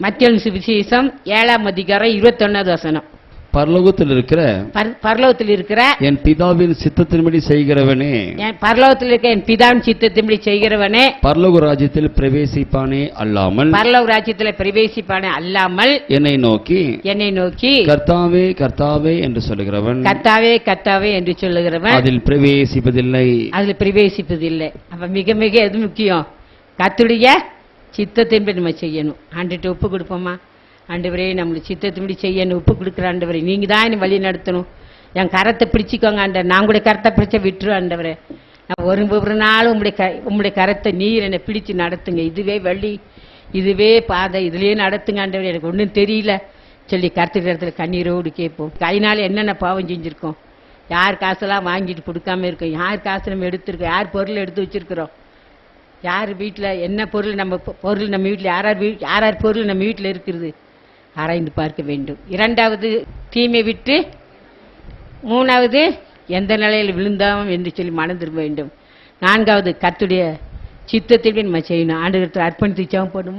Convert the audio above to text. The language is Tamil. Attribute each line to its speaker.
Speaker 1: மத்தேயு சுவிசேஷம் 7ஆம் அதிகாரம் 21வது வசனம்.
Speaker 2: பரலோகத்தில் இருக்கிற
Speaker 1: பரலோகத்தில் இருக்கிற
Speaker 2: என் பிதாவின் சித்தத்தின்படி செய்கிறவனே,
Speaker 1: பரலோகத்தில் இருக்க என் பிதாவின் சித்தத்தின்படி செய்கிறவனே
Speaker 2: பரலோக ராஜ்யத்தில் பிரவேசிப்பானே அல்லாமல்,
Speaker 1: பரலோக ராஜ்யத்தில் பிரவேசிப்பானே அல்லாமல்,
Speaker 2: என்னை நோக்கி கர்த்தாவே கர்த்தாவே என்று சொல்லுகிறவன்,
Speaker 1: கர்த்தாவே கர்த்தாவே என்று சொல்லுகிறவன்
Speaker 2: அதில் பிரவேசிப்பதில்லை.
Speaker 1: அப்ப மிக மிக எது முக்கியம்? கர்த்தருடைய சித்தத்தின்படி நம்ம செய்யணும். ஆண்டுட்டு ஒப்பு கொடுப்போமா? ஆண்டவரே, நம்மளுடைய சித்தத்தின்படி செய்யணும் ஒப்பு கொடுக்குற ஆண்டவரே, நீங்க தான் என்னை வழி நடத்தணும். என் கரத்தை பிடிச்சிக்கோங்க ஆண்டவர். நான் கூட கரத்தை பிடிச்ச விட்டுரு ஆண்டவரே. நான் ஒரு நாள் உங்களுடைய கரத்தை நீர் என்னை பிடிச்சு நடத்துங்க. இதுவே வழி, இதுவே பாதை, இதுலயே நடத்துங்க ஆண்டவரே. எனக்கு ஒன்றும் தெரியல சொல்லி கருத்துக்கிற இடத்துல கண்ணீரோடு கேட்போம். கையினால என்னென்ன பாவம் செஞ்சிருக்கோம்? யார் காசெல்லாம் வாங்கிட்டு கொடுக்காம இருக்கோம்? யார் காசு நம்ம எடுத்திருக்கோம்? யார் பொருள் எடுத்து வச்சிருக்கிறோம்? யார் வீட்டில் என்ன பொருள் நம்ம பொருள் நம்ம வீட்டில் யார் பொருள் நம்ம வீட்டில் இருக்கிறது ஆராய்ந்து பார்க்க வேண்டும். 2வது தீமை விட்டு, 3வது எந்த நிலையில் விழுந்தோம் என்று சொல்லி மனம் திரும்ப வேண்டும். 4வது கர்த்தருடைய சித்தத்திற்கு நம்ம செய்யணும். ஆண்டவருக்கு அர்ப்பணித்து ஜெபம் பண்ணுவோம்.